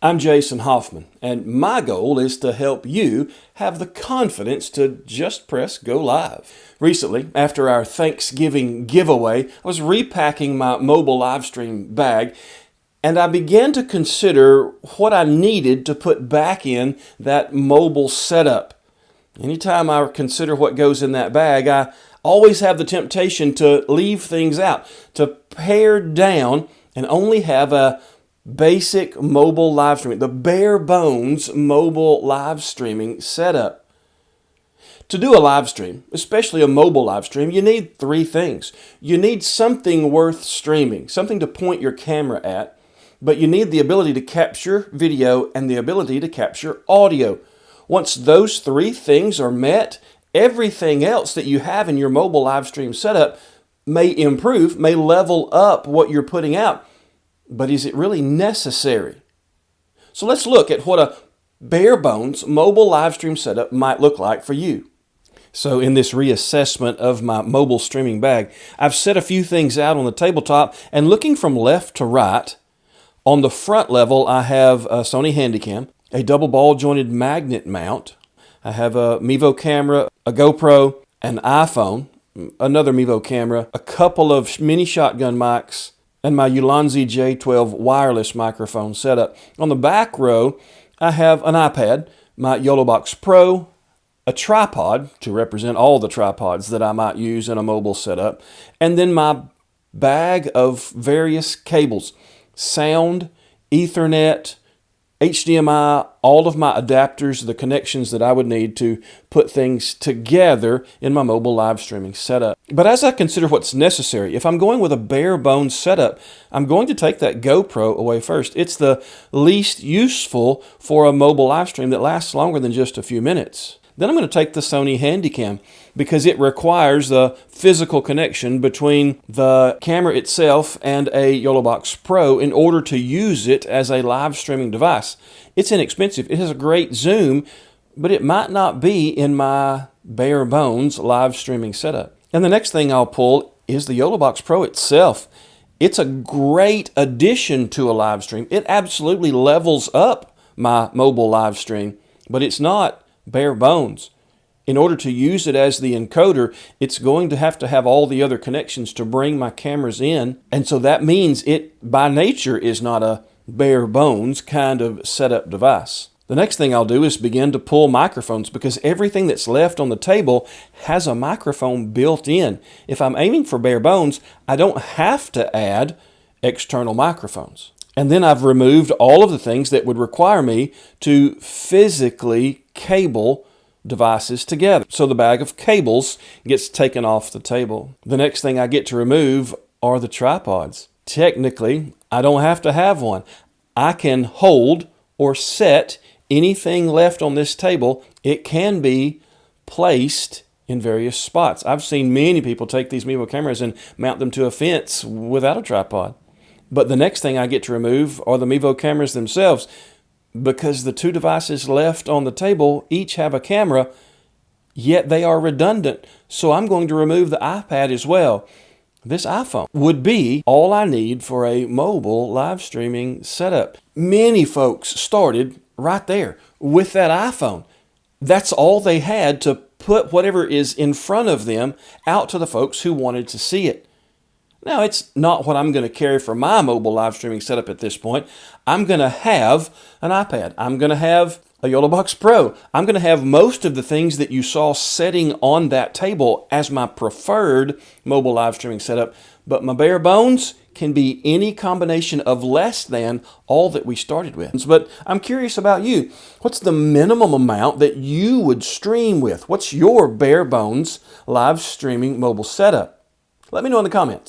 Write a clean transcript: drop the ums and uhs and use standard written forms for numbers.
I'm Jason Hoffman, and my goal is to help you have the confidence to just press go live. Recently, after our Thanksgiving giveaway, I was repacking my mobile live stream bag, and I began to consider what I needed to put back in that mobile setup. Anytime I consider what goes in that bag, I always have the temptation to leave things out, to pare down and only have a basic mobile live streaming, the bare bones mobile live streaming setup. To do a live stream, especially a mobile live stream, you need three things. You need something worth streaming, something to point your camera at, but you need the ability to capture video and the ability to capture audio. Once those three things are met, everything else that you have in your mobile live stream setup may improve, may level up what you're putting out. But is it really necessary? So let's look at what a bare bones mobile live stream setup might look like for you. So in this reassessment of my mobile streaming bag, I've set a few things out on the tabletop, and looking from left to right, on the front level I have a Sony Handycam, a double ball jointed magnet mount. I have a Mevo camera, a GoPro, an iPhone, another Mevo camera, a couple of mini shotgun mics, and my Ulanzi J12 wireless microphone setup. On the back row, I have an iPad, my Mailbox Pro, a tripod to represent all the tripods that I might use in a mobile setup, and then my bag of various cables, sound, Ethernet, HDMI, all of my adapters, the connections that I would need to put things together in my mobile live streaming setup. But as I consider what's necessary, if I'm going with a bare bones setup, I'm going to take that GoPro away first. It's the least useful for a mobile live stream that lasts longer than just a few minutes. Then I'm going to take the Sony Handycam because it requires the physical connection between the camera itself and a Mailbox Pro in order to use it as a live streaming device. It's inexpensive. It has a great zoom, but it might not be in my bare bones live streaming setup. And the next thing I'll pull is the Mailbox Pro itself. It's a great addition to a live stream. It absolutely levels up my mobile live stream, but it's not bare bones. In order to use it as the encoder, it's going to have all the other connections to bring my cameras in. And so that means it, by nature, is not a bare bones kind of setup device. The next thing I'll do is begin to pull microphones because everything that's left on the table has a microphone built in. If I'm aiming for bare bones, I don't have to add external microphones. And then I've removed all of the things that would require me to physically cable devices together. So the bag of cables gets taken off the table. The next thing I get to remove are the tripods. Technically, I don't have to have one. I can hold or set anything left on this table. It can be placed in various spots. I've seen many people take these Mevo cameras and mount them to a fence without a tripod. But the next thing I get to remove are the Mevo cameras themselves, because the two devices left on the table each have a camera, yet they are redundant. So I'm going to remove the iPad as well. This iPhone would be all I need for a mobile live streaming setup. Many folks started right there with that iPhone. That's all they had to put whatever is in front of them out to the folks who wanted to see it. Now, it's not what I'm going to carry for my mobile live streaming setup at this point. I'm going to have an iPad. I'm going to have a Mailbox Pro. I'm going to have most of the things that you saw setting on that table as my preferred mobile live streaming setup. But my bare bones can be any combination of less than all that we started with. But I'm curious about you. What's the minimum amount that you would stream with? What's your bare bones live streaming mobile setup? Let me know in the comments.